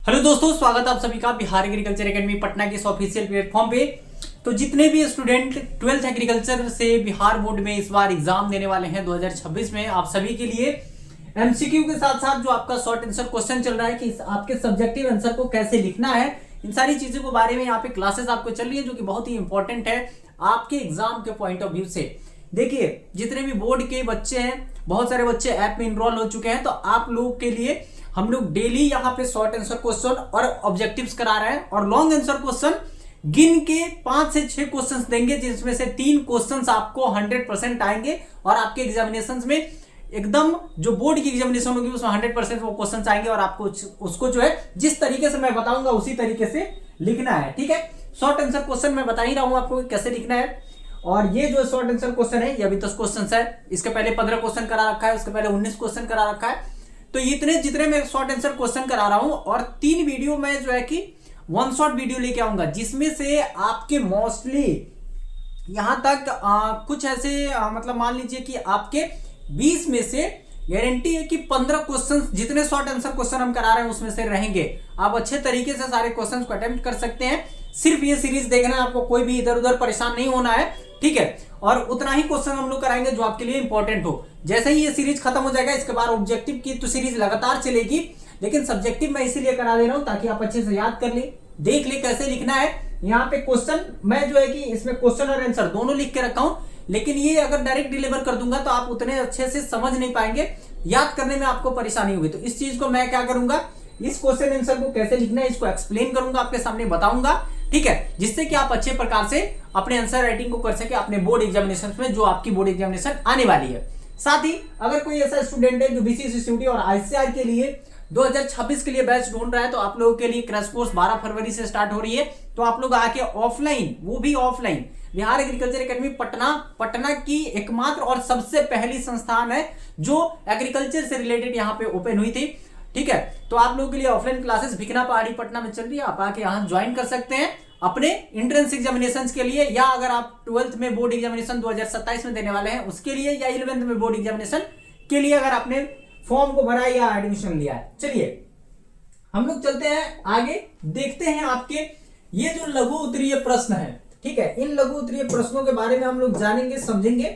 Hello दोस्तों, स्वागत है आप सभी का बिहार एग्रीकल्चर एकेडमी पटना के इस ऑफिशियल प्लेटफॉर्म पे। तो जितने भी स्टूडेंट 12th एग्रीकल्चर से बिहार बोर्ड में इस बार एग्जाम देने वाले हैं 2026 में, आप सभी के लिए एमसीक्यू के साथ साथ जो आपका शॉर्ट आंसर क्वेश्चन चल रहा है कि आपके सब्जेक्टिव आंसर को कैसे लिखना है, इन सारी चीजों के बारे में यहाँ पे क्लासेस आपको चल रही है, जो कि बहुत ही इंपॉर्टेंट है आपके एग्जाम के पॉइंट ऑफ व्यू से। देखिए, जितने भी बोर्ड के बच्चे हैं, बहुत सारे बच्चे ऐप में इनरोल हो चुके हैं, तो आप लोगों के लिए हम लोग डेली यहाँ पे शॉर्ट आंसर क्वेश्चन और ऑब्जेक्टिव्स करा रहे हैं, और लॉन्ग आंसर क्वेश्चन गिन के 5 से 6 क्वेश्चंस देंगे, जिसमें से 3 क्वेश्चंस आपको 100% आएंगे, और आपके एग्जामिनेशंस में एकदम जो बोर्ड की एग्जामिनेशन होगी उसमें 100% वो क्वेश्चंस आएंगे, और आपको उसको जो है जिस तरीके से मैं बताऊंगा उसी तरीके से लिखना है। ठीक है, शॉर्ट आंसर क्वेश्चन मैं बता ही रहा हूं आपको कैसे लिखना है। और ये जो शॉर्ट आंसर क्वेश्चन है, ये अभी 10 क्वेश्चन है, इसके पहले 15 क्वेश्चन करा रखा है, उसके पहले 19 क्वेश्चन करा रखा है। तो इतने जितने मैं शॉर्ट आंसर क्वेश्चन करा रहा हूं, और 3 वीडियो में जो है कि वन शॉट वीडियो लेके आऊंगा, जिसमें से आपके मोस्टली यहां तक कुछ ऐसे मतलब मान लीजिए कि आपके 20 में से गारंटी है कि 15 क्वेश्चन जितने शॉर्ट आंसर क्वेश्चन हम करा रहे हैं उसमें से रहेंगे। आप अच्छे तरीके से सारे क्वेश्चन को अटेम्प्ट कर सकते हैं। सिर्फ ये सीरीज देखना है, आपको कोई भी इधर उधर परेशान नहीं होना है। ठीक है, और उतना ही क्वेश्चन हम लोग कराएंगे जो आपके लिए इंपॉर्टेंट हो। जैसे ही ये सीरीज खत्म हो जाएगा, इसके बाद ऑब्जेक्टिव की तो सीरीज लगातार चलेगी, लेकिन सब्जेक्टिव मैं इसीलिए करा दे रहा हूं ताकि आप अच्छे से याद कर ले, देख ले कैसे लिखना है। यहाँ पे क्वेश्चन मैं जो है कि इसमें क्वेश्चन और आंसर दोनों लिख के रखा हूं, लेकिन ये अगर डायरेक्ट डिलीवर कर दूंगा तो आप उतने अच्छे से समझ नहीं पाएंगे, याद करने में आपको परेशानी होगी। तो इस चीज को मैं क्या करूंगा, इस क्वेश्चन आंसर को कैसे लिखना है इसको एक्सप्लेन करूंगा, आपके सामने बताऊंगा। ठीक है, जिससे कि आप अच्छे प्रकार से अपने आंसर राइटिंग को कर सके अपने बोर्ड एग्जामिनेशन में, जो आपकी बोर्ड एग्जामिनेशन आने वाली है। साथ ही अगर कोई ऐसा स्टूडेंट है जो बीसीसीटी और आईसीआर के लिए 2026 के लिए बैच ढूंढ रहा है, तो आप लोगों के लिए क्रैश कोर्स 12 फरवरी से स्टार्ट हो रही है। तो आप लोग आके ऑफलाइन, वो भी offline, Bihar agriculture academy Patna की एकमात्र और सबसे पहली संस्थान है जो एग्रीकल्चर से रिलेटेड यहाँ पे ओपन हुई थी। ठीक है, तो आप लोगों के लिए ऑफलाइन क्लासेस भिकना पहाड़ी पटना में चल रही है, आप आके यहाँ ज्वाइन कर सकते हैं अपने एंट्रेंस एग्जामिनेशन के लिए, या अगर आप 12th में बोर्ड एग्जामिनेशन 2027 में देने वाले हैं उसके लिए, या 11th में बोर्ड एग्जामिनेशन के लिए अगर आपने फॉर्म को भरा या एडमिशन लिया है। चलिए हम लोग चलते हैं आगे, देखते हैं आपके ये जो लघु उत्तरीय प्रश्न है। ठीक है, इन लघु उत्तरीय प्रश्नों के बारे में हम लोग जानेंगे, समझेंगे।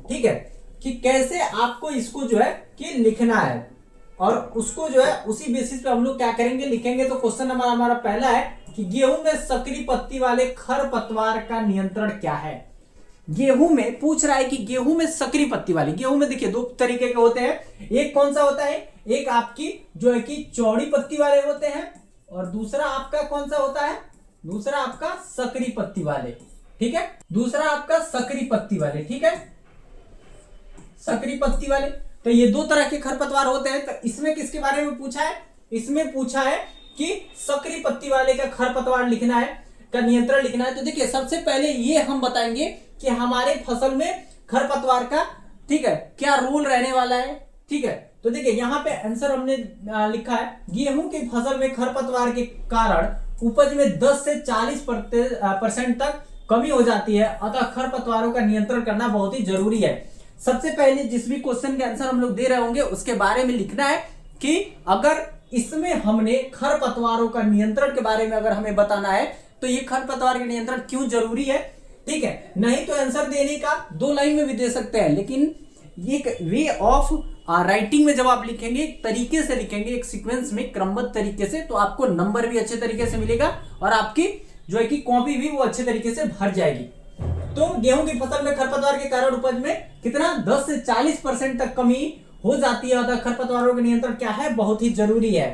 ठीक है, कि कैसे आपको इसको जो है कि लिखना है, और उसको जो है उसी बेसिस पे हम लोग क्या करेंगे, लिखेंगे। तो क्वेश्चन नंबर हमारा पहला है कि गेहूं में सकरी पत्ती वाले खरपतवार का नियंत्रण क्या है। गेहूं में पूछ रहा है कि गेहूं में सकरी पत्ती वाले, गेहूं में देखिए 2 तरीके के होते हैं, एक कौन सा होता है, एक आपकी जो है कि चौड़ी पत्ती वाले होते हैं, और दूसरा आपका कौन सा होता है, दूसरा आपका सकरी पत्ती वाले। ठीक है, दूसरा आपका सकरी पत्ती वाले। ठीक है, सकरी पत्ती वाले, तो ये 2 तरह के खरपतवार होते हैं। तो इसमें किसके बारे में पूछा है, इसमें पूछा है कि सकरी पत्ती वाले का खरपतवार लिखना है, का नियंत्रण लिखना है। तो देखिए, सबसे पहले ये हम बताएंगे कि हमारे फसल में खरपतवार का, ठीक है, क्या रोल रहने वाला है। ठीक है, तो देखिए यहाँ पे आंसर हमने लिखा है, गेहूं की फसल में खरपतवार के कारण उपज में 10 से 40% तक कमी हो जाती है, अतः खरपतवारों का नियंत्रण करना बहुत ही जरूरी है। सबसे पहले जिस भी क्वेश्चन के आंसर हम लोग दे रहे होंगे उसके बारे में लिखना है कि अगर इसमें हमने खरपतवारों का नियंत्रण के बारे में अगर हमें बताना है तो ये खरपतवार का नियंत्रण क्यों जरूरी है। ठीक है, नहीं तो आंसर देने का 2 लाइन में भी दे सकते हैं, लेकिन ये वे ऑफ राइटिंग में जब आप लिखेंगे, एक तरीके से लिखेंगे, एक सीक्वेंस में क्रमबद्ध तरीके से, तो आपको नंबर भी अच्छे तरीके से मिलेगा, और आपकी जो है कि कॉपी भी वो अच्छे तरीके से भर जाएगी। तो गेहूं की फसल में खरपतवार के कारण उपज में कितना 10 से 40% तक कमी हो जाती है, अतः खरपतवारों का नियंत्रण क्या है, बहुत ही जरूरी है।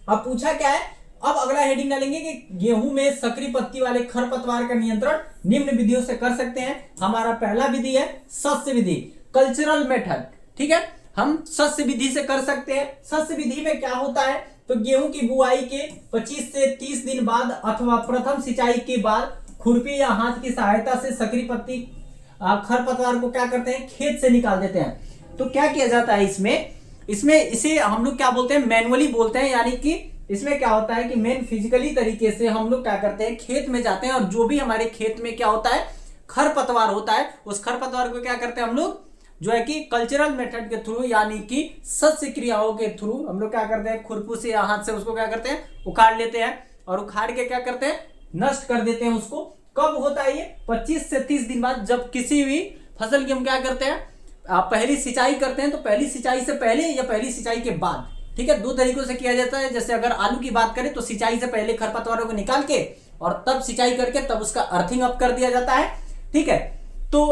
अब पूछा क्या है, अब अगला हेडिंग डालेंगे कि गेहूं में सकरी पत्ती वाले खरपतवार का नियंत्रण निम्न विधियों से कर सकते हैं। हमारा पहला विधि है सस्य विधि, कल्चरल मेथड। ठीक है, हम सस्य विधि से कर सकते हैं। सस्य विधि में क्या होता है, तो गेहूं की बुआई के 25 से 30 दिन बाद अथवा प्रथम सिंचाई के बाद खुरपी या हाथ की सहायता से सकरी पत्ती खरपतवार को क्या करते हैं, खेत से निकाल देते हैं। तो क्या किया जाता है इसमें इसे हम लोग क्या बोलते हैं, मैनुअली बोलते हैं। यानी कि इसमें क्या होता है कि मेन फिजिकली तरीके से हम लोग क्या करते हैं, खेत में जाते हैं, और जो भी हमारे खेत में क्या होता है, खरपतवार होता है, उस खरपतवार को क्या करते हैं हम लोग जो है कि कल्चरल मेथड के थ्रू यानी कि सस्य क्रियाओं के थ्रू हम लोग क्या करते हैं, खुरपू से या हाथ से उसको क्या करते हैं, उखाड़ लेते हैं और उखाड़ के क्या करते हैं, नष्ट कर देते हैं उसको। कब होता है ये? 25 से 30 दिन बाद, जब किसी भी फसल की हम क्या करते हैं, पहली सिंचाई करते हैं। तो पहली सिंचाई से पहले या पहली सिंचाई के बाद, ठीक है, दो तरीकों से किया जाता है। जैसे अगर आलू की बात करें तो सिंचाई से पहले खरपतवारों को निकाल के और तब सिंचाई करके तब उसका अर्थिंग अप कर दिया जाता है, ठीक है। तो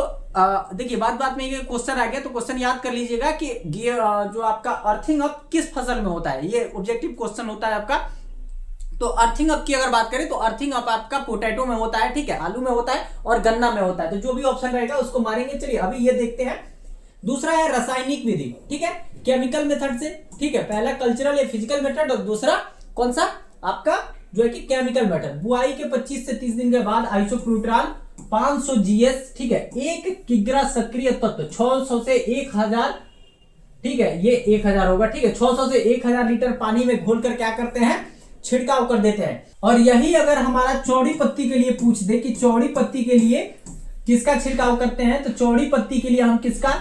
देखिए बात बात में ये क्वेश्चन आ गया, तो क्वेश्चन याद कर लीजिएगा कि जो आपका अर्थिंग अप किस फसल में होता है, ये ऑब्जेक्टिव क्वेश्चन होता है आपका। तो अर्थिंग अप की अगर बात करें तो अर्थिंग अप आपका पोटैटो में होता है, ठीक है, आलू में होता है और गन्ना में होता है। तो जो भी ऑप्शन रहेगा उसको मारेंगे। चलिए अभी ये देखते हैं। दूसरा है रासायनिक विधि, ठीक है, केमिकल मेथड से, ठीक है। पहला कल्चरल या फिजिकल मेथड और दूसरा कौन सा आपका जो है कि केमिकल मेथड। बुआई के 25 से 30 दिन के बाद आइसोप्रोट्राल 500 जीएस, ठीक है, 1 किग्रा सक्रिय तत्व 600 से 1000, ठीक है, ये 1000 होगा, ठीक है, 600 से 1000 लीटर पानी में घोलकर क्या करते हैं, छिड़काव कर देते हैं। और यही अगर हमारा चौड़ी पत्ती के लिए पूछ दे कि चौड़ी पत्ती के लिए किसका छिड़काव करते हैं, तो चौड़ी पत्ती के लिए हम किसका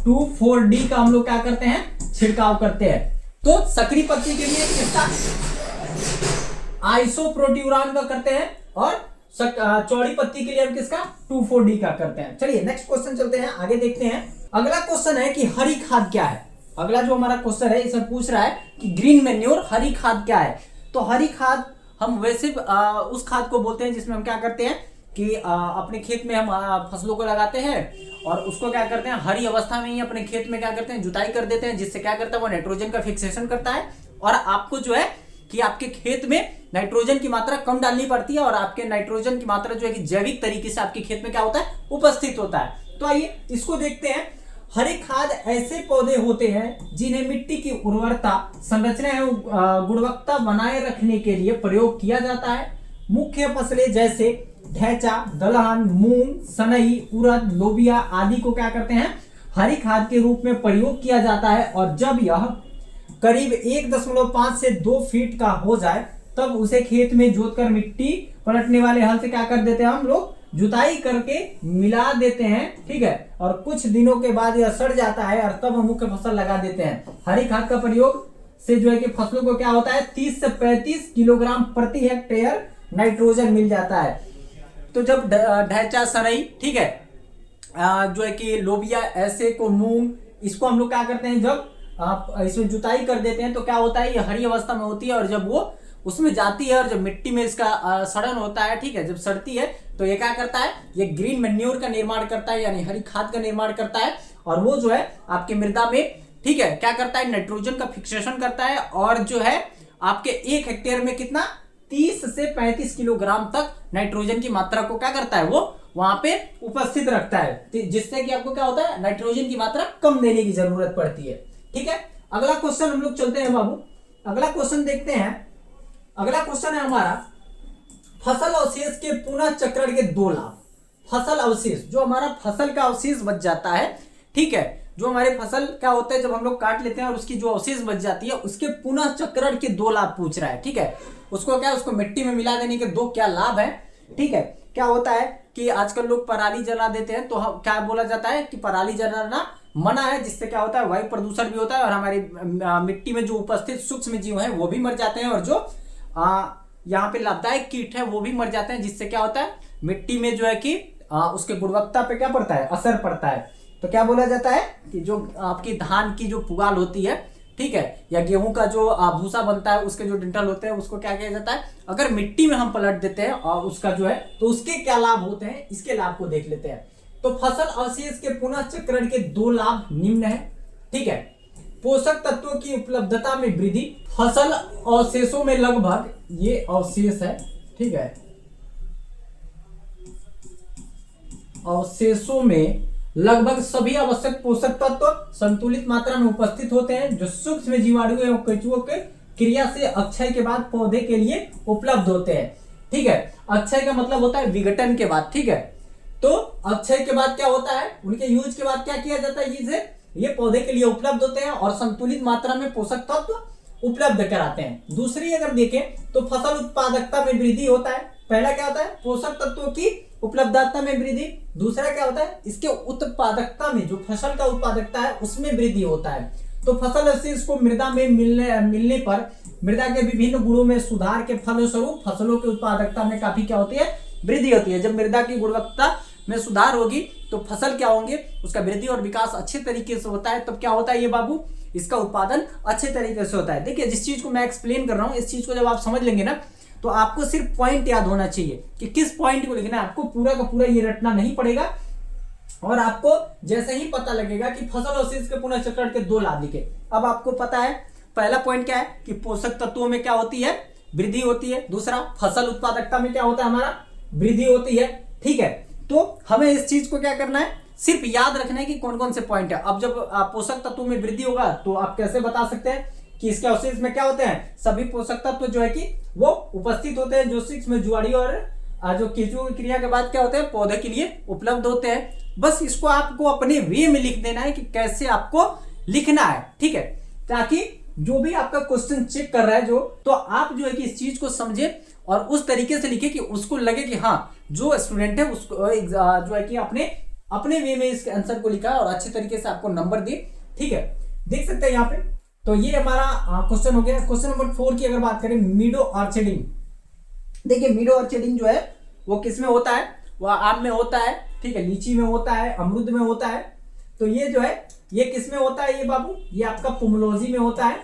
2,4-D का हम लोग क्या करते हैं, छिड़काव करते हैं। तो सक्रिय पत्ती के लिए किसका, आइसोप्रोट्यूरान का करते हैं और चौड़ी पत्ती के लिए हम किसका 2,4-D का करते हैं। चलिए नेक्स्ट क्वेश्चन चलते हैं, आगे देखते हैं। अगला क्वेश्चन है कि हरी खाद क्या है। अगला जो हमारा क्वेश्चन है इसमें पूछ रहा है कि ग्रीन मैन्योर, हरी खाद क्या है। तो हरी खाद हम वैसे उस खाद को बोलते हैं जिसमें हम क्या करते हैं कि अपने खेत में हम फसलों को लगाते हैं और उसको क्या करते हैं, हरी अवस्था में ही अपने खेत में क्या करते हैं, जुताई कर देते हैं, जिससे क्या करता है वो नाइट्रोजन का फिक्सेशन करता है और आपको जो है कि आपके खेत में नाइट्रोजन की मात्रा कम डालनी पड़ती है और आपके नाइट्रोजन की मात्रा जो है कि जैविक तरीके से आपके खेत में क्या होता है, उपस्थित होता है। तो आइए इसको देखते हैं। हरी खाद ऐसे पौधे होते हैं जिन्हें मिट्टी की उर्वरता, संरचना एवं गुणवत्ता बनाए रखने के लिए प्रयोग किया जाता है। मुख्य फसलें जैसे ढैंचा, दलहन, मूंग, सनई, उड़द, लोबिया आदि को क्या करते हैं, हरी खाद के रूप में प्रयोग किया जाता है। और जब यह करीब 1.5 से 2 फीट का हो जाए तब उसे खेत में जोतकर मिट्टी पलटने वाले हल से क्या कर देते हैं, हम लोग जुताई करके मिला देते हैं, ठीक है। और कुछ दिनों के बाद यह सड़ जाता है और तब हम मुख्य फसल लगा देते हैं। हरी खाद का प्रयोग से जो है कि फसलों को क्या होता है, 30 से 35 किलोग्राम प्रति हेक्टेयर नाइट्रोजन मिल जाता है। तो जब ढैंचा, सनई, ठीक है, जो है कि लोबिया, ऐसे को मूंग, इसको हम लोग क्या करते हैं, जब आप इसमें जुताई कर देते हैं तो क्या होता है, ये हरी अवस्था में होती है और जब वो उसमें जाती है और जब मिट्टी में इसका सड़न होता है, ठीक है, जब सड़ती है तो ये क्या करता है, ये ग्रीन मैन्योर का निर्माण करता है, यानी हरी खाद का निर्माण करता है। और वो जो है आपके मृदा में, ठीक है, क्या करता है, नाइट्रोजन का फिक्सेशन करता है और जो है आपके 1 हेक्टेयर में कितना 30 से 35 किलोग्राम तक नाइट्रोजन की मात्रा को क्या करता है, वो वहां पे उपस्थित रखता है, जिससे कि आपको क्या होता है, नाइट्रोजन की मात्रा कम देने की जरूरत पड़ती है, ठीक है। अगला क्वेश्चन हम लोग चलते हैं बाबू, अगला क्वेश्चन देखते हैं। अगला क्वेश्चन है हमारा फसल अवशेष के पुनः चक्रण के 2 लाभ। फसल अवशेष, जो हमारा फसल का अवशेष बच जाता है, ठीक है, जो हमारे फसल क्या होता है जब हम लोग काट लेते हैं और उसकी जो अवशेष बच जाती है उसके पुनः चक्रण के 2 लाभ पूछ रहा है, ठीक है। उसको क्या, उसको मिट्टी में मिला देने के 2 क्या लाभ है, ठीक है। क्या होता है कि आजकल लोग पराली जला देते हैं, तो क्या बोला जाता है कि पराली जलाना मना है, जिससे क्या होता है, वायु प्रदूषण भी होता है और हमारी मिट्टी में जो उपस्थित सूक्ष्म जीव हैं वो भी मर जाते हैं और जो यहाँ पे लाभदायक कीट है वो भी मर जाते हैं, जिससे क्या होता है, मिट्टी में जो है कि उसके गुणवत्ता पे क्या पड़ता है, असर पड़ता है। तो क्या बोला जाता है कि जो आपकी धान की जो पुगाल होती है, ठीक है, या गेहूं का जो भूसा बनता है उसके जो डंठल होते हैं उसको क्या किया जाता है, अगर मिट्टी में हम पलट देते हैं और उसका जो है, तो उसके क्या लाभ होते हैं, इसके लाभ को देख लेते हैं। तो फसल अवशेष के पुनः चक्रण के 2 लाभ निम्न है, ठीक है। पोषक तत्वों की उपलब्धता में वृद्धि, फसल अवशेषों में लगभग, ये अवशेष है, ठीक है, अवशेषों में लगभग सभी आवश्यक पोषक तत्व संतुलित मात्रा में उपस्थित होते हैं जो सूक्ष्म जीवाणु एवं केंचुओं के क्रिया से अक्षय के बाद पौधे के लिए उपलब्ध होते हैं, ठीक है। अक्षय का मतलब होता है विघटन के बाद, ठीक है। तो अक्षय के बाद क्या होता है, उनके यूज के बाद क्या किया जाता है, ये पौधे के लिए उपलब्ध होते हैं और संतुलित मात्रा में पोषक तत्व उपलब्ध कराते हैं। दूसरी अगर देखें तो फसल उत्पादकता में वृद्धि होता है, पहला क्या होता है, पोषक तत्वों की उपलब्धता में वृद्धि। दूसरा क्या होता है, इसके उत्पादकता में, जो फसल का उत्पादकता है उसमें वृद्धि होता है। तो फसल अवशेष को मृदा में मिलने पर मृदा के विभिन्न गुणों में सुधार के फलस्वरूप फसलों की उत्पादकता में काफी क्या होती है, वृद्धि होती है। जब मृदा की गुणवत्ता में सुधार होगी तो फसल क्या होंगे, उसका वृद्धि और विकास अच्छे तरीके से होता है। तब क्या होता है ये बाबू, इसका उत्पादन अच्छे तरीके से होता है। देखिए जिस चीज को मैं एक्सप्लेन कर रहा हूँ, इस चीज को जब आप समझ लेंगे ना, तो आपको सिर्फ पॉइंट याद होना चाहिए कि किस पॉइंट को लिखना है। आपको पूरा का पूरा ये रटना नहीं पड़ेगा। और आपको जैसे ही पता लगेगा कि फसल अवशेष के पुनर्चक्रण के 2 लाभ लिखे, अब आपको पता है पहला पॉइंट क्या है कि पोषक तत्वों में क्या होती है, वृद्धि होती है। दूसरा, फसल उत्पादकता में क्या होता है, हमारा वृद्धि होती है। ठीक है, तो हमें इस चीज को क्या करना है, सिर्फ याद रखना है कि कौन कौन से पॉइंट है। अब जब पोषक तत्वों में वृद्धि होगा तो आप कैसे बता सकते हैं कि इसके अवशेष में क्या होते हैं, सभी पोषक तत्व जो है कि वो उपस्थित होते हैं, जो 6 में जुआड़ी और जो केंचुआ की क्रिया के बाद क्या होते हैं, पौधे के लिए उपलब्ध होते हैं। बस इसको आपको अपने वे में लिख देना है कि कैसे आपको लिखना है। ठीक है, ताकि जो भी आपका क्वेश्चन चेक कर रहा है जो, तो आप जो है कि इस चीज को समझे और उस तरीके से लिखे कि उसको लगे कि हाँ जो स्टूडेंट है उसको जो है कि अपने वे में इस आंसर को लिखा और अच्छे तरीके से आपको नंबर दे। ठीक है, देख सकते हैं यहाँ पे। तो ये हमारा क्वेश्चन हो गया। क्वेश्चन नंबर 4 की अगर बात करें, मीडो ऑर्चर्डिंग। देखिए मीडो ऑर्चर्डिंग जो है वो किस में होता है, वह आम में होता है। ठीक है, लीची में होता है, अमरूद में होता है। तो ये जो है ये किस में होता है ये बाबू, ये आपका पोमोलॉजी में होता है,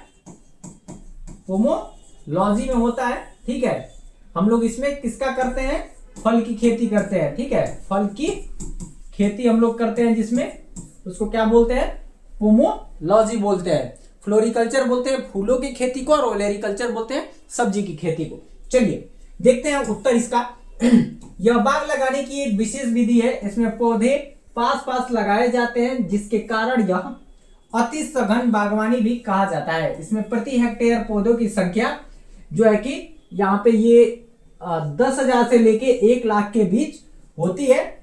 पोमोलॉजी में होता है। ठीक है, हम लोग इसमें किसका करते हैं, फल की खेती करते हैं। ठीक है, फल की खेती हम लोग करते हैं, जिसमें उसको क्या बोलते हैं, पोमोलॉजी बोलते हैं। फ्लोरिकल्चर बोलते हैं फूलों की खेती को, और ओलेरिकल्चर बोलते हैं सब्जी की खेती को। चलिए देखते हैं उत्तर इसका। यह बाग लगाने की एक विशेष विधि है। इसमें पौधे पास पास लगाए जाते हैं, जिसके कारण यह अति सघन बागवानी भी कहा जाता है। इसमें प्रति हेक्टेयर पौधों की संख्या जो है कि यहाँ पे ये 10,000 से लेके 1 लाख के बीच होती है।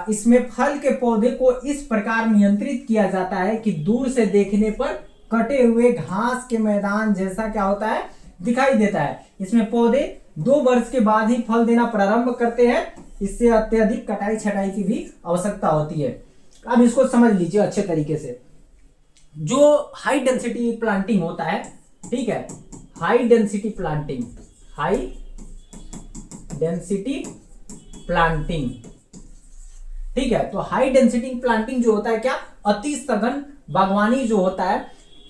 इसमें फल के पौधे को इस प्रकार नियंत्रित किया जाता है कि दूर से देखने पर कटे हुए घास के मैदान जैसा क्या होता है, दिखाई देता है। इसमें पौधे 2 वर्ष के बाद ही फल देना प्रारंभ करते हैं। इससे अत्यधिक कटाई छटाई की भी आवश्यकता होती है। अब इसको समझ लीजिए अच्छे तरीके से। जो हाई डेंसिटी प्लांटिंग होता है, ठीक है, high density planting, high density planting, ठीक है, तो हाई डेंसिटी प्लांटिंग जो होता है क्या, अति सघन बागवानी जो होता है।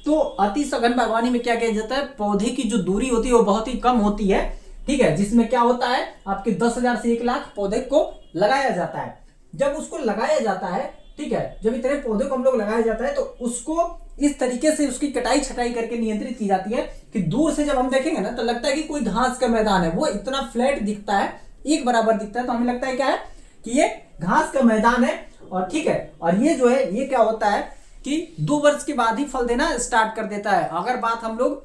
तो अति सघन बागवानी में क्या किया जाता है, पौधे की जो दूरी होती है वो बहुत ही कम होती है। ठीक है, जिसमें क्या होता है, आपके 10,000 से 1 लाख पौधे को लगाया जाता है। जब उसको लगाया जाता है, ठीक है, जब इतने पौधे को हम लोग लगाया जाता है तो उसको इस तरीके से उसकी कटाई छटाई करके नियंत्रित की जाती है कि दूर से जब हम देखेंगे ना तो लगता है कि कोई घास का मैदान है। वो इतना फ्लैट दिखता है, एक बराबर दिखता है, तो हमें लगता है क्या है कि ये घास का मैदान है। और ठीक है, और ये जो है ये क्या होता है कि 2 वर्ष के बाद ही फल देना स्टार्ट कर देता है। अगर बात हम लोग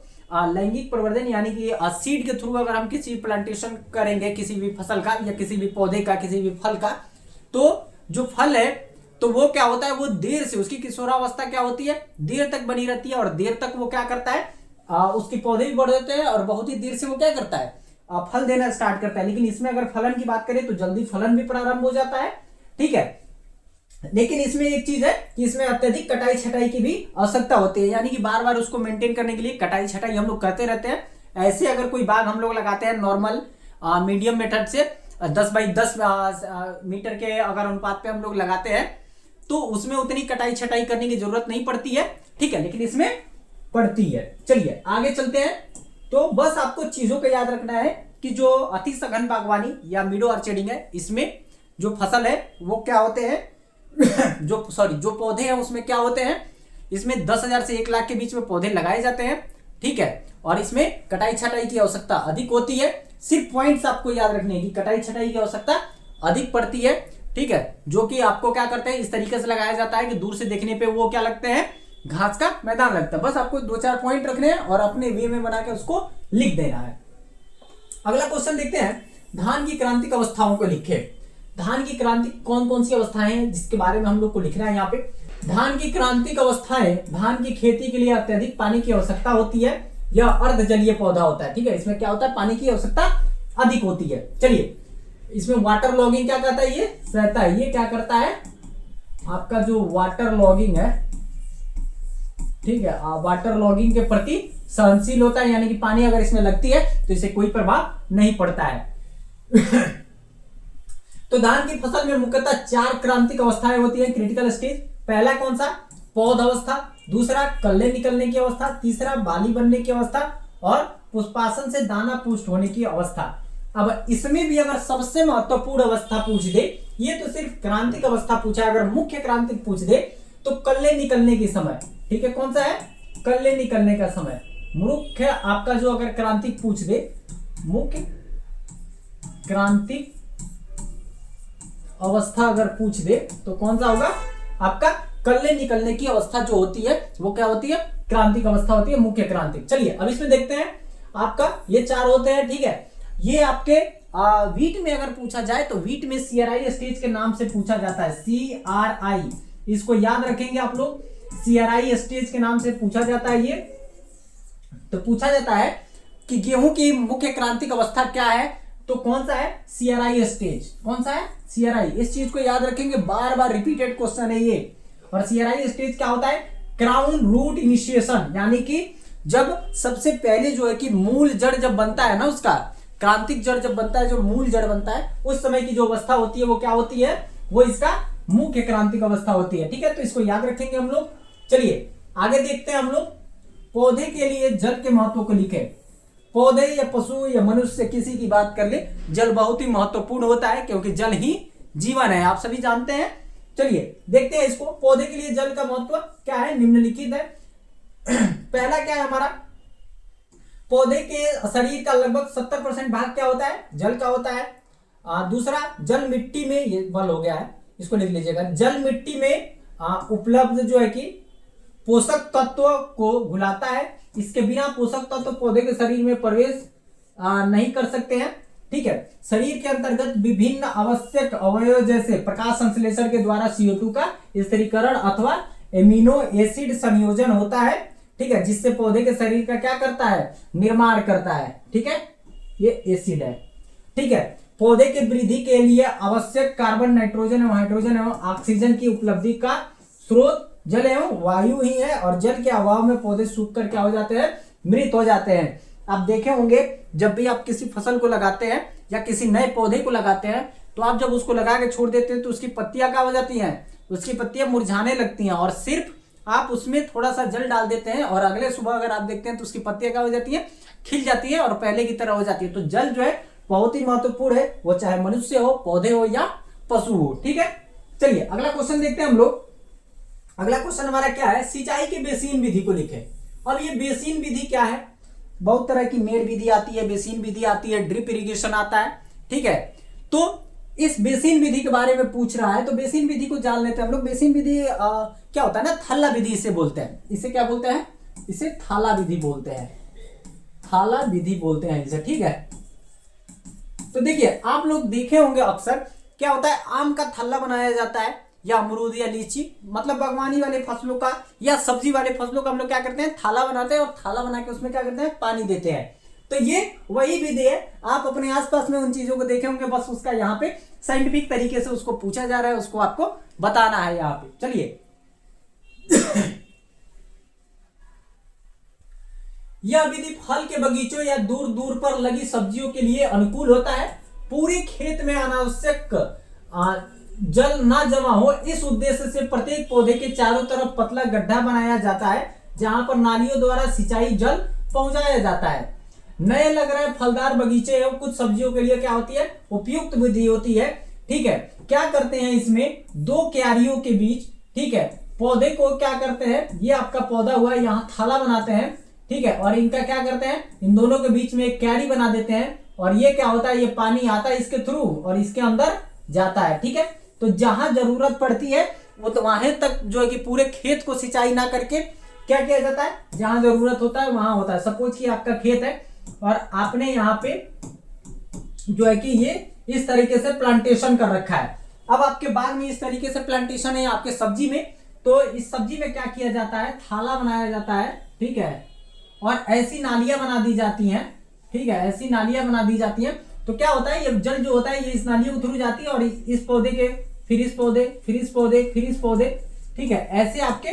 लैंगिक प्रवर्धन यानी कि सीड के थ्रू अगर हम किसी प्लांटेशन करेंगे किसी भी फसल का या किसी भी पौधे का, किसी भी फल का, तो जो फल है तो वो क्या होता है, वो देर से, उसकी किशोरावस्था क्या होती है, देर तक बनी रहती है। और देर तक वो क्या करता है, उसके पौधे भी बढ़ जाते हैं और बहुत ही देर से वो क्या करता है, फल देना स्टार्ट करता है। लेकिन इसमें अगर फलन की बात करें तो जल्दी फलन भी प्रारंभ हो जाता है। ठीक है, लेकिन इसमें एक चीज है कि इसमें अत्यधिक कटाई छटाई की भी आवश्यकता होती है, यानी कि बार बार उसको मेंटेन करने के लिए कटाई छटाई हम लोग करते रहते हैं। ऐसे अगर कोई बाग हम लोग लगाते हैं नॉर्मल मीडियम मेथड से 10 बाई 10 मीटर के अगर अनुपात पे हम लोग लगाते हैं तो उसमें उतनी कटाई छटाई करने की जरूरत नहीं पड़ती है। ठीक है, लेकिन इसमें पड़ती है। चलिए आगे चलते हैं। तो बस आपको चीजों को याद रखना है कि जो अति सघन बागवानी या मीडो ऑर्चर्डिंग है, इसमें जो फसल है वो क्या होते हैं जो पौधे हैं उसमें क्या होते हैं, इसमें 10,000 से 1 लाख के बीच में पौधे लगाए जाते हैं। ठीक है, और इसमें कटाई छटाई की आवश्यकता अधिक होती है। सिर्फ पॉइंट्स आपको याद रखने हैं कि कटाई छटाई की आवश्यकता अधिक पड़ती है। ठीक है, जो कि आपको क्या करते हैं, इस तरीके से लगाया जाता है कि दूर से देखने पे वो क्या लगते हैं, घास का मैदान लगता है। बस आपको 2-4 पॉइंट रखने हैं और अपने वे में बना के उसको लिख देना है। अगला क्वेश्चन देखते हैं, धान की क्रांतिक अवस्थाओं को लिखे। धान की क्रांति कौन कौन सी अवस्थाएं हैं जिसके बारे में हम लोग को लिखना है यहाँ पे। धान की क्रांतिक अवस्थाएं, धान की खेती के लिए अत्यधिक पानी की आवश्यकता होती है। यह अर्ध जलीय पौधा होता है। ठीक है, इसमें क्या होता है, पानी की आवश्यकता अधिक होती है। चलिए, इसमें वाटर लॉगिंग क्या करता है, ये सहता है। ये क्या करता है, आपका जो वाटर लॉगिंग है, ठीक है, वाटर लॉगिंग के प्रति सहनशील होता है, यानी कि पानी अगर इसमें लगती है तो इसे कोई प्रभाव नहीं पड़ता है। तो धान की फसल में मुख्यतः 4 क्रांतिक अवस्थाएं होती है, क्रिटिकल स्टेज। पहला कौन सा, पौध अवस्था, दूसरा कल्ले निकलने की अवस्था, तीसरा बाली बनने की अवस्था और पुष्पासन से दाना पुष्ट होने की अवस्था। अब इसमें भी अगर सबसे महत्वपूर्ण अवस्था पूछ दे, ये तो सिर्फ क्रांतिक अवस्था पूछा, अगर मुख्य क्रांतिक पूछ दे तो कल्ले निकलने के समय, ठीक है, कौन सा है, कल्ले निकलने का समय। मुख्य आपका जो अगर क्रांतिक पूछ दे, मुख्य क्रांतिक अवस्था अगर पूछ दे तो कौन सा होगा, आपका कल्ले निकलने की अवस्था जो होती है वो क्या होती है, क्रांतिक अवस्था होती है, मुख्य क्रांतिक। चलिए अब इसमें देखते हैं, आपका ये 4 होते हैं, ठीक है। ये आपके वीट में अगर पूछा जाए तो वीट में CRI स्टेज के नाम से पूछा जाता है, CRI, इसको याद रखेंगे आप लोग, CRI स्टेज के नाम से पूछा जाता है। ये तो पूछा जाता है कि गेहूं की मुख्य क्रांतिक अवस्था क्या है, तो कौन सा है, CRI स्टेज। कौन सा है, CRI, इस चीज को याद रखेंगे, बार बार रिपीटेड क्वेश्चन है ये। और CRI स्टेज क्या होता है, क्राउन रूट इनिशिएशन, यानी कि जब सबसे पहले जो है कि मूल जड़ जब बनता है ना, उसका क्रांतिक जड़ जब बनता है, जो मूल जड़ बनता है, उस समय की जो अवस्था होती है वो क्या होती है, वो इसका मुख्य क्रांतिक अवस्था होती है, ठीक है। तो इसको याद रखेंगे हम लोग। चलिए आगे देखते हैं हम लोग, पौधे के लिए जल के महत्व को लिखे। पौधे या पशु या मनुष्य किसी की बात कर ले, जल बहुत ही महत्वपूर्ण होता है, क्योंकि जल ही जीवन है, आप सभी जानते हैं। चलिए देखते हैं इसको, पौधे के लिए जल का महत्व क्या है, निम्नलिखित है। पहला क्या है हमारा, पौधे के शरीर का लगभग 70% भाग क्या होता है, जल का होता है। दूसरा, जल मिट्टी में, ये बल हो गया है, इसको लिख लीजिएगा, जल मिट्टी में उपलब्ध जो है कि पोषक तत्व को घुलाता है, इसके बिना पोषक तत्व पौधे के शरीर में प्रवेश नहीं कर सकते हैं, ठीक है। शरीर के अंतर्गत विभिन्न आवश्यक अवयव जैसे प्रकाश संश्लेषण के द्वारा CO2 का स्थिरीकरण अथवा एमिनो एसिड संयोजन होता है, ठीक है, जिससे पौधे के शरीर का क्या करता है, निर्माण करता है, ठीक है, ये एसिड है, ठीक है। पौधे के वृद्धि के लिए आवश्यक कार्बन, नाइट्रोजन एवं हाइड्रोजन एवं ऑक्सीजन की उपलब्धि का स्रोत जल एवं वायु ही है, और जल के अभाव में पौधे सूख कर क्या हो जाते हैं, मृत हो जाते हैं। आप देखे होंगे जब भी आप किसी फसल को लगाते हैं या किसी नए पौधे को लगाते हैं, तो आप जब उसको लगा के छोड़ देते हैं तो उसकी पत्तियां क्या हो जाती हैं, उसकी पत्तियां मुरझाने लगती हैं, और सिर्फ आप उसमें थोड़ा सा जल डाल देते हैं और अगले सुबह अगर आप देखते हैं तो उसकी पत्तियां क्या हो जाती हैं, खिल जाती है और पहले की तरह हो जाती है। तो जल जो है बहुत ही महत्वपूर्ण है, वो चाहे मनुष्य हो, पौधे हो या पशु हो, ठीक है। चलिए अगला क्वेश्चन देखते हैं हम लोग। अगला क्वेश्चन हमारा क्या है, सिंचाई की बेसिन विधि को लिखे। अब ये बेसिन विधि क्या है, बहुत तरह की मेड़ विधि आती है, बेसिन विधि आती है, ड्रिप इरिगेशन आता है, ठीक है। तो इस बेसिन विधि के बारे में पूछ रहा है, तो बेसिन विधि को जान लेते हैं हम लोग। बेसिन विधि क्या होता है ना, थाला विधि इसे बोलते हैं, इसे क्या बोलते हैं, इसे थाला विधि बोलते हैं, थाला विधि बोलते हैं इसे, ठीक है। तो देखिए आप लोग देखे होंगे अक्सर क्या होता है, आम का थल्ला बनाया जाता है, या अमरूद या लीची, मतलब बागवानी वाले फसलों का या सब्जी वाले फसलों का हम लोग क्या करते हैं, थाला बनाते हैं, और थाला बना के उसमें क्या करते हैं, पानी देते हैं। तो ये वही विधि है, आप अपने आसपास में उन चीजों को देखे होंगे, बस उसका यहाँ पे साइंटिफिक तरीके से उसको पूछा जा रहा है, उसको आपको बताना है यहाँ पे। चलिए यह विधि फल के बगीचों या दूर दूर पर लगी सब्जियों के लिए अनुकूल होता है। पूरे खेत में अनावश्यक जल ना जमा हो, इस उद्देश्य से प्रत्येक पौधे के चारों तरफ पतला गड्ढा बनाया जाता है, जहां पर नालियों द्वारा सिंचाई जल पहुंचाया जाता है। नए लग रहे फलदार बगीचे एवं कुछ सब्जियों के लिए क्या होती है, उपयुक्त विधि होती है, ठीक है। क्या करते हैं इसमें, 2 क्यारियों के बीच, ठीक है, पौधे को क्या करते हैं, ये आपका पौधा हुआ, यहाँ थाला बनाते हैं, ठीक है, और इनका क्या करते हैं, इन दोनों के बीच में एक क्यारी बना देते हैं, और ये क्या होता है, ये पानी आता है इसके थ्रू और इसके अंदर जाता है, ठीक है। तो जहां जरूरत पड़ती है वो तो वहां तक जो है कि पूरे खेत को सिंचाई ना करके क्या किया जाता है, जहां जरूरत होता है वहां होता है। सपोज कि आपका खेत है और आपने यहाँ पे जो है कि ये इस तरीके से प्लांटेशन कर रखा है, अब आपके बाग में इस तरीके से प्लांटेशन है, आपके सब्जी में, तो इस सब्जी में क्या किया जाता है, थाला बनाया जाता है, ठीक है, और ऐसी नालियां बना दी जाती हैं, ठीक है, ऐसी नालियां बना दी जाती हैं। तो क्या होता है, ये जल जो होता है ये इस नालियों के थ्रू जाती है और इस पौधे के, फिर इस पौधे, फिर इस पौधे, फिर इस पौधे, ठीक है। ऐसे आपके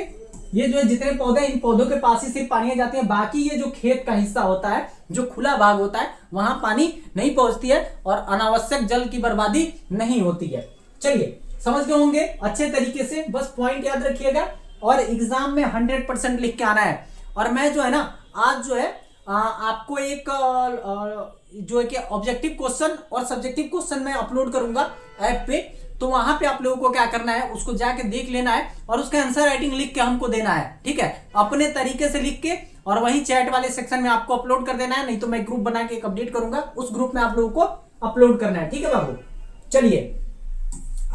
ये जो है जितने पौधे, इन पौधों के पास ही सिर्फ पानी जाती है, बाकी ये जो खेत का हिस्सा होता है, जो खुला भाग होता है, वहां पानी नहीं पहुंचती है और अनावश्यक जल की बर्बादी नहीं होती है। चलिए समझ गए होंगे अच्छे तरीके से, बस पॉइंट याद रखिएगा और एग्जाम में 100% लिख के आना है। और मैं जो है ना आज जो है आपको एक जो है कि ऑब्जेक्टिव क्वेश्चन और सब्जेक्टिव क्वेश्चन मैं अपलोड करूंगा ऐप पे, तो वहां पे आप लोगों को क्या करना है, उसको जाके देख लेना है और उसका आंसर राइटिंग लिख के हमको देना है, ठीक है, अपने तरीके से लिख के, और वहीं चैट वाले सेक्शन में आपको अपलोड कर देना है, नहीं तो मैं ग्रुप बना के एक अपडेट करूंगा, उस ग्रुप में आप लोगों को अपलोड करना है, ठीक है बाबू। चलिए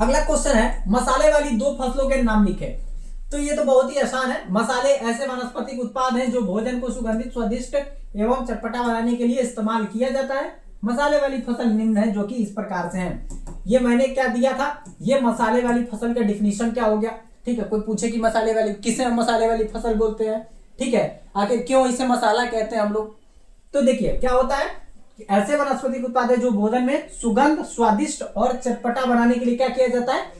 अगला क्वेश्चन है, मसाले वाली दो फसलों के नाम लिखे। तो ये तो बहुत ही आसान है। मसाले ऐसे वनस्पतिक उत्पाद हैं जो भोजन को सुगंधित, स्वादिष्ट एवं चटपटा बनाने के लिए इस्तेमाल किया जाता है। मसाले वाली फसल निम्न है जो कि इस प्रकार से हैं। ये मैंने क्या दिया था, ये मसाले वाली फसल का डिफिनीशन क्या हो गया, ठीक है। कोई पूछे कि मसाले वाली, किसे हम मसाले वाली फसल बोलते हैं, ठीक है, आखिर क्यों इसे मसाला कहते हैं हम लोग। तो देखिए क्या होता है, ऐसे वनस्पतिक उत्पाद है जो भोजन में सुगंध, स्वादिष्ट और चटपटा बनाने के लिए क्या किया जाता है,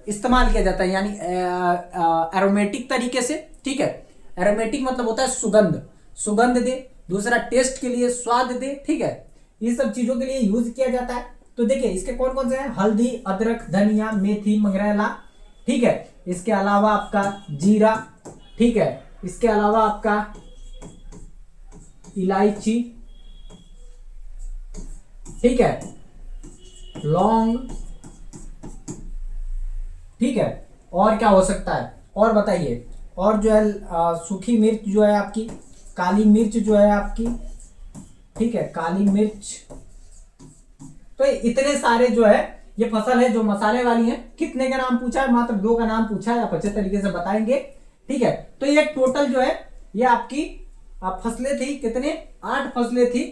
इस्तेमाल किया जाता है, यानी एरोमेटिक तरीके से, ठीक है। एरोमेटिक मतलब होता है सुगंध, सुगंध दे, दूसरा टेस्ट के लिए स्वाद दे, ठीक है, ये सब चीजों के लिए यूज किया जाता है। तो देखिए इसके कौन कौन से हैं, हल्दी, अदरक, धनिया, मेथी, मंगरेला, ठीक है, इसके अलावा आपका जीरा, ठीक है, इसके अलावा आपका इलायची, ठीक है, लौंग, ठीक है, और क्या हो सकता है, और बताइए, और जो है सूखी मिर्च जो है आपकी, काली मिर्च जो है आपकी, ठीक है, काली मिर्च। तो इतने सारे जो है ये फसल है जो मसाले वाली है। कितने का नाम पूछा है, मात्र 2 का नाम पूछा है, आप अच्छे तरीके से बताएंगे, ठीक है। तो ये टोटल जो है ये आपकी फसलें थी, कितने, 8 फसलें थी।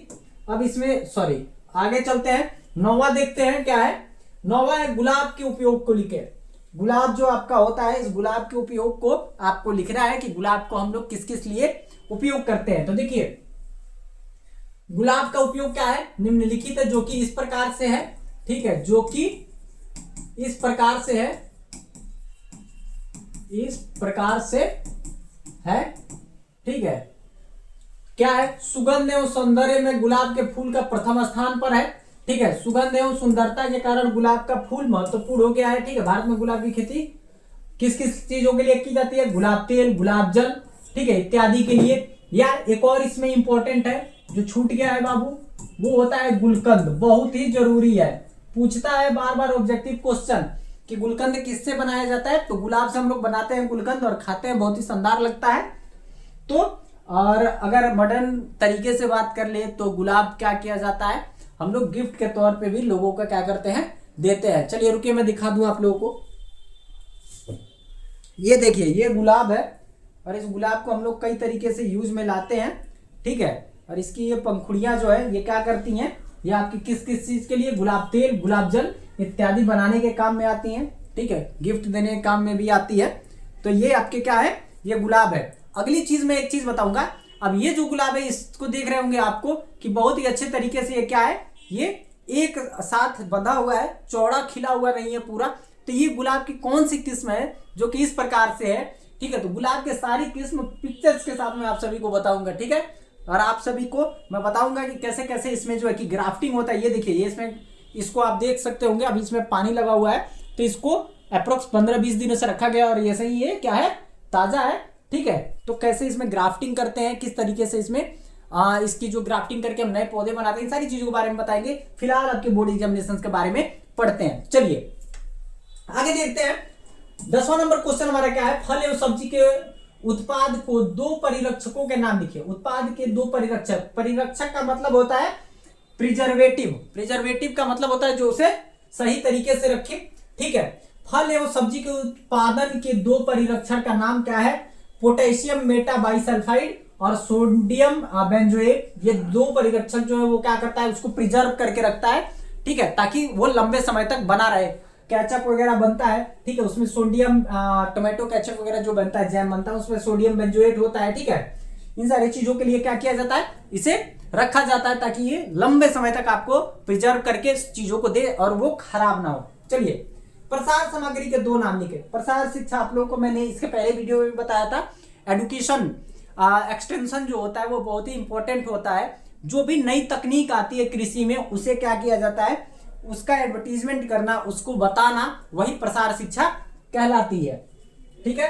अब इसमें सॉरी आगे चलते हैं, 9वां देखते हैं क्या है। 9वां है गुलाब के उपयोग को लिखे। गुलाब जो आपका होता है, इस गुलाब के उपयोग को आपको लिखना है कि गुलाब को हम लोग किस किस लिए उपयोग करते हैं। तो देखिए गुलाब का उपयोग क्या है, निम्नलिखित है, जो कि इस प्रकार से है, ठीक है, जो कि इस प्रकार से है, इस प्रकार से है, ठीक है। क्या है, सुगंध एवं सौंदर्य में गुलाब के फूल का प्रथम स्थान पर है, ठीक है। सुगंध एवं सुंदरता के कारण गुलाब का फूल महत्वपूर्ण हो गया है, ठीक है। भारत में गुलाब की खेती किस किस चीजों के लिए की जाती है, गुलाब तेल, गुलाब जल, ठीक है, इत्यादि के लिए। या एक और इसमें इंपॉर्टेंट है जो छूट गया है बाबू, वो होता है गुलकंद, बहुत ही जरूरी है, पूछता है बार बार ऑब्जेक्टिव क्वेश्चन कि गुलकंद किससे बनाया जाता है। तो गुलाब से हम लोग बनाते हैं गुलकंद और खाते हैं, बहुत ही शानदार लगता है। तो और अगर मॉडर्न तरीके से बात कर ले तो गुलाब क्या किया जाता है, हम लोग गिफ्ट के तौर पे भी लोगों का क्या करते हैं, देते हैं। चलिए रुकिए मैं दिखा दूं आप लोगों को। ये देखिए ये गुलाब है और इस गुलाब को हम लोग कई तरीके से यूज में लाते हैं, ठीक है। और इसकी ये पंखुड़ियां जो है ये क्या करती हैं, ये आपकी किस किस चीज के लिए, गुलाब तेल, गुलाब जल इत्यादि बनाने के काम में आती हैं, ठीक है, गिफ्ट देने के काम में भी आती है। तो ये आपके क्या है, ये गुलाब है। अगली चीज मैं एक चीज बताऊंगा, अब ये जो गुलाब है इसको देख रहे होंगे आपको कि बहुत ही अच्छे तरीके से ये क्या है, ये एक साथ बंधा हुआ है, चौड़ा खिला हुआ नहीं है पूरा। तो ये गुलाब की कौन सी किस्म है जो कि इस प्रकार से है, ठीक है। तो गुलाब के सारी किस्म पिक्चर्स के साथ मैं आप सभी को बताऊंगा, ठीक है। और आप सभी को मैं बताऊंगा कि कैसे कैसे इसमें जो है कि ग्राफ्टिंग होता है। ये देखिए ये इसमें, इसको आप देख सकते होंगे, अभी इसमें पानी लगा हुआ है, तो इसको अप्रोक्स 15-20 दिनों से रखा गया और ऐसे ही ये क्या है, ताजा है, ठीक है। तो कैसे इसमें ग्राफ्टिंग करते हैं, किस तरीके से इसमें इसकी जो ग्राफ्टिंग करके हम नए पौधे बनाते हैं, इन सारी चीजों के बारे में बताएंगे। फिलहाल आपके बोर्ड एग्जामिनेशन के बारे में पढ़ते हैं। चलिए आगे देखते हैं। 10वां नंबर क्वेश्चन हमारा क्या है, फल एवं सब्जी के उत्पाद को 2 परिरक्षकों के नाम लिखिए। उत्पाद के 2 परिरक्षक, परिरक्षक का मतलब होता है प्रिजर्वेटिव, प्रिजर्वेटिव का मतलब होता है जो उसे सही तरीके से रखे, ठीक है। फल एवं सब्जी के उत्पादन के 2 परिरक्षण का नाम क्या है, पोटेशियम मेटाबाइसल्फाइड और सोडियम बेंजोएट। ये 2 परिरक्षक जो है वो क्या करता है, उसको प्रिजर्व करके रखता है, ठीक है, ताकि वो लंबे समय तक बना रहे। केचप वगैरह बनता है, ठीक है, उसमें सोडियम, टोमेटो केचप वगैरह जो बनता है, जैम बनता है, उसमें सोडियम बेंजोएट होता है, ठीक है। इन सारी चीजों के लिए क्या किया जाता है, इसे रखा जाता है ताकि ये लंबे समय तक आपको प्रिजर्व करके चीजों को दे और वो खराब ना हो। चलिए, प्रसार सामग्री के दो नाम लिखे। प्रसार शिक्षा आप लोगों को मैंने इसके पहले वीडियो में बताया था। एडुकेशन एक्सटेंशन जो होता है वो बहुत ही इंपॉर्टेंट होता है। जो भी नई तकनीक आती है कृषि में उसे क्या किया जाता है, उसका एडवर्टीजमेंट करना, उसको बताना, वही प्रसार शिक्षा कहलाती है। ठीक है,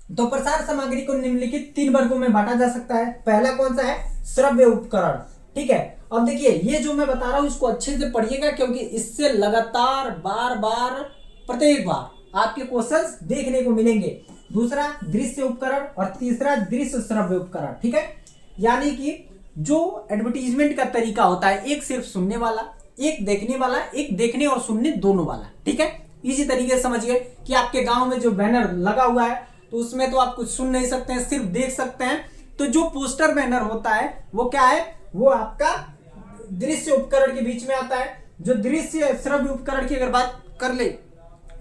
तो प्रसार सामग्री को निम्नलिखित 3 वर्गों में बांटा जा सकता है। पहला कौन सा है, श्रव्य उपकरण। ठीक है, अब देखिए ये जो मैं बता रहा हूं इसको अच्छे से पढ़िएगा क्योंकि इससे लगातार बार बार प्रत्येक बार आपके क्वेश्चंस देखने को मिलेंगे। दूसरा दृश्य उपकरण और तीसरा दृश्य श्रव्य उपकरण। ठीक है, यानी कि जो एडवर्टीजमेंट का तरीका होता है, एक सिर्फ सुनने वाला, एक देखने वाला, एक देखने और सुनने दोनों वाला। ठीक है, इसी तरीके से समझिए कि आपके गांव में जो बैनर लगा हुआ है तो उसमें तो आप कुछ सुन नहीं सकते हैं, सिर्फ देख सकते हैं। तो जो पोस्टर बैनर होता है वो क्या है, वो आपका दृश्य उपकरण के बीच में आता है। जो दृश्य श्रव्य उपकरण की अगर बात कर ले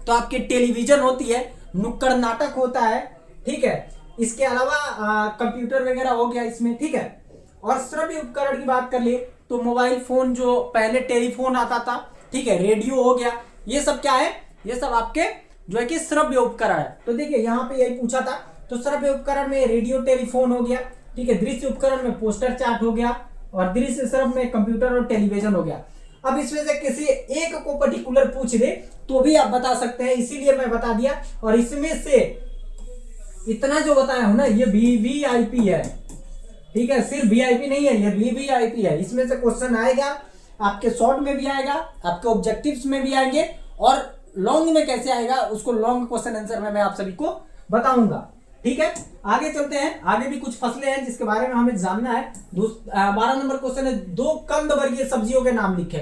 तो आपके टेलीविजन होती है, नुक्कड़ नाटक होता है। ठीक है, इसके अलावा कंप्यूटर वगैरह हो गया इसमें। ठीक है, और श्रव्य उपकरण की बात कर ले तो मोबाइल फोन, जो पहले टेलीफोन आता था, ठीक है, रेडियो हो गया, ये सब क्या है, ये सब आपके जो है कि श्रव्य उपकरण है। तो देखिए यहाँ पे यही पूछा था, तो श्रव्य उपकरण में रेडियो टेलीफोन हो गया। ठीक है, दृश्य उपकरण में पोस्टर चार्ट हो गया और दृश्य श्रव्य में कंप्यूटर और टेलीविजन हो गया। अब इसमें से किसी एक को पर्टिकुलर पूछ दे तो भी आप बता सकते हैं, इसीलिए मैं बता दिया। और इसमें से इतना जो बताया हूं ना, ये वीवीआईपी है। ठीक है, सिर्फ वीआईपी नहीं है, ये वीवीआईपी है। इसमें से क्वेश्चन आएगा, आपके शॉर्ट में भी आएगा, आपके ऑब्जेक्टिव्स में भी आएंगे, और लॉन्ग में कैसे आएगा उसको लॉन्ग क्वेश्चन आंसर में मैं आप सभी को बताऊंगा। ठीक है, आगे चलते हैं। आगे भी कुछ फसलें हैं जिसके बारे में हमें जानना है। 12 नंबर क्वेश्चन है, 2 कंद वर्गीय सब्जियों के नाम लिखे।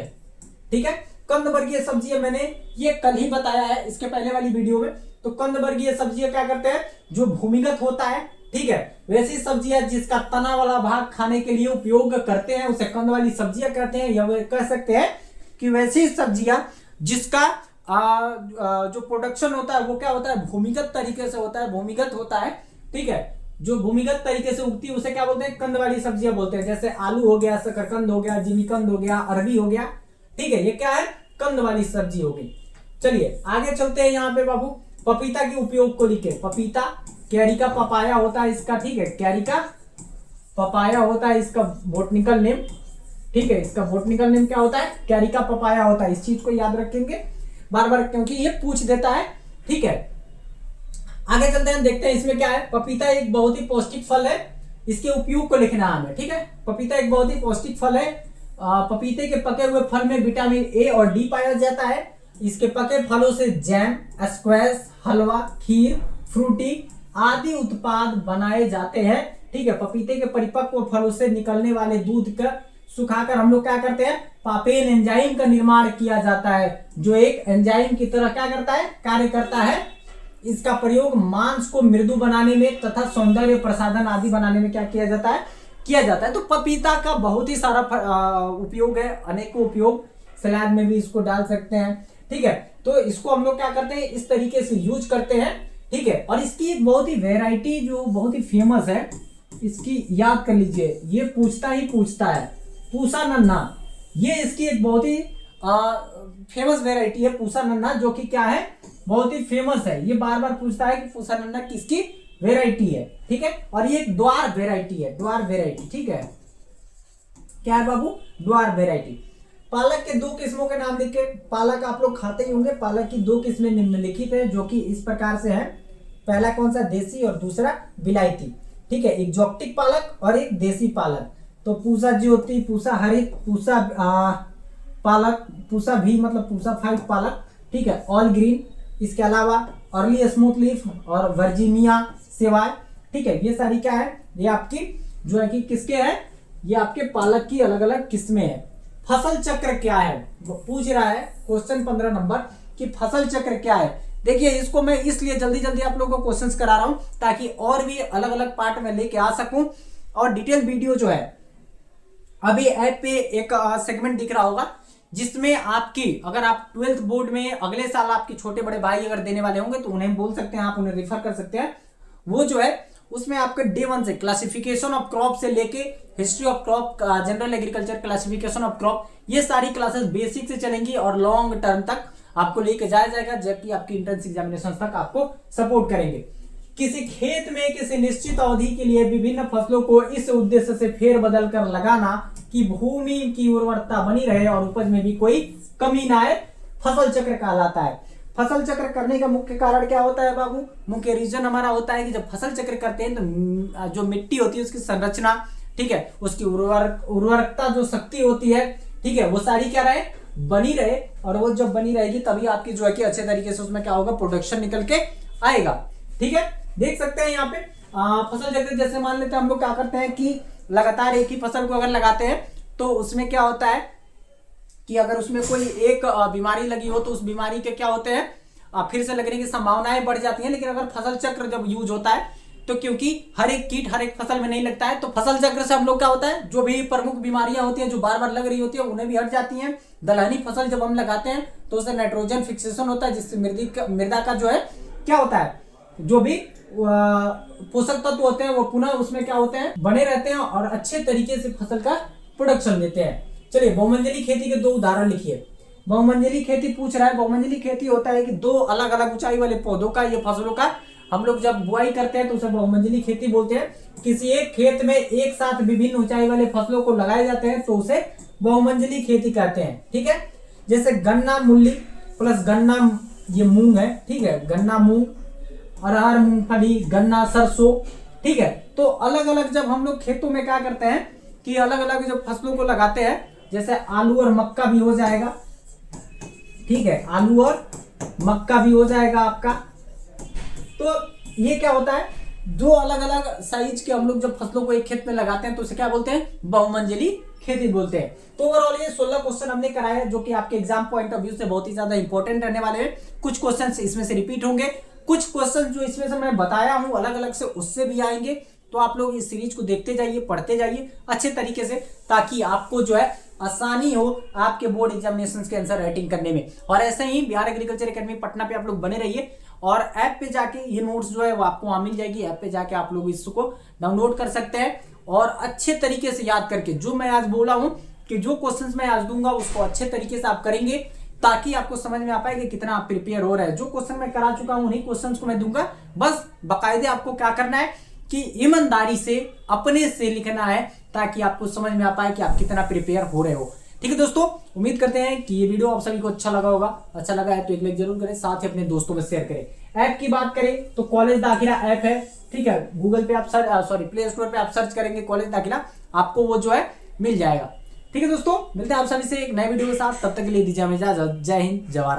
ठीक है, कंद वर्गीय सब्जियां मैंने ये कल ही बताया है इसके पहले वाली वीडियो में। तो कंद वर्गीय सब्जियां क्या करते हैं, जो भूमिगत होता है। ठीक है, वैसी सब्जियां जिसका तना वाला भाग खाने के लिए उपयोग करते हैं उसे कंद वाली सब्जियां कहते हैं। या वे कह सकते हैं कि वैसी सब्जियां जिसका जो प्रोडक्शन होता है वो क्या होता है, भूमिगत तरीके से होता है, भूमिगत होता है। ठीक है, जो भूमिगत तरीके से उगती है उसे क्या बोलते हैं, कंद वाली सब्जियां बोलते हैं। जैसे आलू हो गया, शकरकंद हो गया, जिमीकंद हो गया, अरबी हो गया। ठीक है, ये क्या है, कंद वाली सब्जी हो गई। चलिए आगे चलते हैं। यहाँ पे बाबू पपीता के उपयोग को लिखे। पपीता, कैरिका पपाया होता है इसका। ठीक है, कैरिका पपाया होता है इसका बोटनिकल नेम। ठीक है, इसका बोटनिकल नेम क्या होता है, कैरिका पपाया होता है। इस चीज को याद रखेंगे बार बार क्योंकि ये पूछ देता है। ठीक है, आगे चलते हैं, देखते हैं इसमें क्या है। पपीता एक बहुत ही पौष्टिक फल है, इसके उपयोग को लिखना है हमें। ठीक है, पपीता एक बहुत ही पौष्टिक फल है। पपीते के पके हुए फल में विटामिन ए और डी पाया जाता है। इसके पके फलों से जैम, स्क्वैश, हलवा, खीर, फ्रूटी आदि उत्पाद बनाए जाते हैं। ठीक है, पपीते के परिपक्व फलों से निकलने वाले दूध का सुखाकर हम लोग क्या करते हैं, पापेन एंजाइम का निर्माण किया जाता है, जो एक एंजाइम की तरह क्या करता है, कार्य करता है। इसका प्रयोग मांस को मृदु बनाने में तथा सौंदर्य प्रसाधन आदि बनाने में क्या किया जाता है। तो पपीता का बहुत ही सारा उपयोग है, अनेकों उपयोग। सलाद में भी इसको डाल सकते हैं। ठीक है, तो इसको हम लोग क्या करते हैं, इस तरीके से यूज करते हैं। ठीक है, और इसकी एक बहुत ही वेराइटी जो बहुत ही फेमस है, इसकी याद कर लीजिए, ये पूछता है पूसा नन्ना। ये इसकी एक बहुत ही फेमस वेराइटी है पूसा नन्ना, जो कि क्या है, बहुत ही फेमस है। ये बार बार पूछता है कि पूसा नन्ना किसकी वेराइटी है। ठीक है, और ये एक द्वार वेराइटी है, द्वार वेराइटी। ठीक है, क्या है बाबू, द्वार वेराइटी। पालक के 2 किस्मों के नाम लिखे। पालक आप लोग खाते ही होंगे। पालक की 2 किस्में निम्नलिखित है, जो कि इस प्रकार से है। पहला कौन सा, देसी, और दूसरा विलायती। ठीक है, एक्जोटिक पालक और एक देसी पालक। तो पूसा ज्योति, पूसा हरित, पूसा पालक, पूसा भी मतलब पूसा 5 पालक। ठीक है, ऑल ग्रीन, इसके अलावा अर्ली स्मूथ लीफ और वर्जीनिया सेवाय। ठीक है, ये सारी क्या है, ये आपकी जो है कि किसके है, ये आपके पालक की अलग अलग किस्में हैं। फसल चक्र क्या है, पूछ रहा है क्वेश्चन 15 नंबर कि फसल चक्र क्या है। देखिए इसको मैं इसलिए जल्दी जल्दी आप लोगों को क्वेश्चंस करा रहा हूं ताकि और भी अलग अलग पार्ट में लेके आ सकूं। और डिटेल वीडियो जो है, अभी ऐप पे एक सेगमेंट दिख रहा होगा जिसमें आपकी, अगर आप 12th बोर्ड में अगले साल आपके छोटे बड़े भाई अगर देने वाले होंगे तो उन्हें बोल सकते हैं, आप उन्हें रिफर कर सकते हैं। वो जो है उसमें आपके डे 1 से क्लासिफिकेशन ऑफ क्रॉप से लेके history of crop, general agriculture, classification of crop, ये सारी क्लासेस बेसिक से चलेंगी और लॉन्ग टर्म तक आपको लेके जाया जाएगा, जबकि आपकी एंट्रेंस एग्जामिनेशन तक आपको सपोर्ट करेंगे। किसी खेत में किसी निश्चित अवधि के लिए विभिन्न फसलों को इस उद्देश्य से फेरबदल कर लगाना कि भूमि की उर्वरता बनी रहे और उपज में भी कोई कमी ना आए, फसल चक्र कहलाता है। फसल चक्र करने का मुख्य कारण क्या होता है बाबू? मुख्य रीजन हमारा होता है कि जब फसल चक्र करते हैं तो जो मिट्टी होती है उसकी संरचना, ठीक है, उसकी उर्वरकता जो शक्ति होती है, ठीक है, वो सारी क्या रहे, बनी रहे। और वो जब बनी रहेगी तभी आपकी जो है कि अच्छे तरीके से उसमें क्या होगा, प्रोडक्शन निकल के आएगा। ठीक है, देख सकते हैं यहाँ पे फसल चक्र जैसे मान लेते हैं हम लोग क्या करते हैं कि लगातार एक ही फसल को अगर लगाते हैं तो उसमें क्या होता है कि अगर उसमें कोई एक बीमारी लगी हो तो उस बीमारी के क्या होते हैं, फिर से लगने की संभावनाएं बढ़ जाती हैं। लेकिन अगर फसल चक्र जब यूज होता है तो क्योंकि हर एक कीट हर एक फसल में नहीं लगता है, तो फसल चक्र से हम लोग क्या होता है, जो भी प्रमुख बीमारियां होती हैं जो बार बार लग रही होती है उन्हें भी हट जाती हैं। दलहनी फसल जब हम लगाते हैं तो उससे नाइट्रोजन फिक्सेशन होता है, जिससे मृदा का जो है क्या होता है, जो भी पोषक तत्व होते हैं वो पुनः उसमें क्या होते हैं, बने रहते हैं और अच्छे तरीके से फसल का प्रोडक्शन देते हैं। चलिए, बहुमंजिली खेती के 2 उदाहरण लिखिए। बहुमंजिली खेती पूछ रहा है, बहुमंजिली खेती होता है कि 2 अलग अलग ऊंचाई वाले पौधों का, ये फसलों का हम लोग जब बुआई करते हैं तो उसे बहुमंजिली खेती बोलते हैं। किसी एक खेत में एक साथ विभिन्न ऊंचाई वाले फसलों को लगाए जाते हैं तो उसे बहुमंजिली खेती कहते हैं। ठीक है, जैसे गन्ना मूली प्लस गन्ना, ये मूंग है, ठीक है, गन्ना मूंग, अरहर मूंगफली, गन्ना सरसों, ठीक है। तो अलग अलग जब हम लोग खेतों में क्या करते हैं कि अलग अलग जब फसलों को लगाते हैं, जैसे आलू और मक्का भी हो जाएगा, ठीक है, आलू और मक्का भी हो जाएगा आपका। तो ये क्या होता है, दो अलग अलग साइज के हम लोग जब फसलों को एक खेत में लगाते हैं तो उसे क्या बोलते हैं, बहुमंजिली खेती बोलते हैं। तो ओवरऑल ये 16 क्वेश्चन हमने कराए हैं जो कि आपके एग्जाम पॉइंट ऑफ व्यू से बहुत ही ज्यादा इंपॉर्टेंट रहने वाले हैं। कुछ क्वेश्चन इसमें से रिपीट होंगे, कुछ क्वेश्चन जो इसमें से मैं बताया हूं अलग अलग से उससे भी आएंगे। तो आप लोग इस सीरीज को देखते जाइए, पढ़ते जाइए अच्छे तरीके से, ताकि आपको जो है आसानी हो आपके बोर्ड एग्जामिनेशंस के आंसर राइटिंग करने में। और ऐसे ही बिहार एग्रीकल्चर एकेडमी पटना पे आप लोग बने रहिए और ऐप पे जाके ये नोट्स जो है वो आपको वहां मिल जाएगी। ऐप पे जाके आप लोग इसको डाउनलोड कर सकते हैं और अच्छे तरीके से याद करके, जो मैं आज बोला हूं कि जो क्वेश्चंस मैं आज दूंगा उसको अच्छे तरीके से आप करेंगे, ताकि आपको समझ में आ पाए कि कितना आप प्रिपेयर हो रहे हैं। जो क्वेश्चन मैं करा चुका हूं उन्हीं क्वेश्चंस को मैं दूंगा, बस बाकायदे आपको क्या करना है कि ईमानदारी से अपने से लिखना है, ताकि आपको समझ में आ पाए कि आप कितना प्रिपेयर हो रहे हो। ठीक है दोस्तों, उम्मीद करते हैं कि ये वीडियो आप सभी को अच्छा लगा होगा। अच्छा लगा है तो एक लाइक जरूर करें, साथ ही अपने दोस्तों में शेयर करें। ऐप की बात करें तो कॉलेज दाखिला ऐप है, ठीक है, गूगल पे आप प्ले स्टोर पे आप सर्च करेंगे कॉलेज दाखिला, आपको वो जो है मिल जाएगा। ठीक है दोस्तों, मिलते हैं आप सभी से एक नए वीडियो के साथ, तब तक के लिए दीजिए हमें इजाजत। जय हिंद, जय भारत।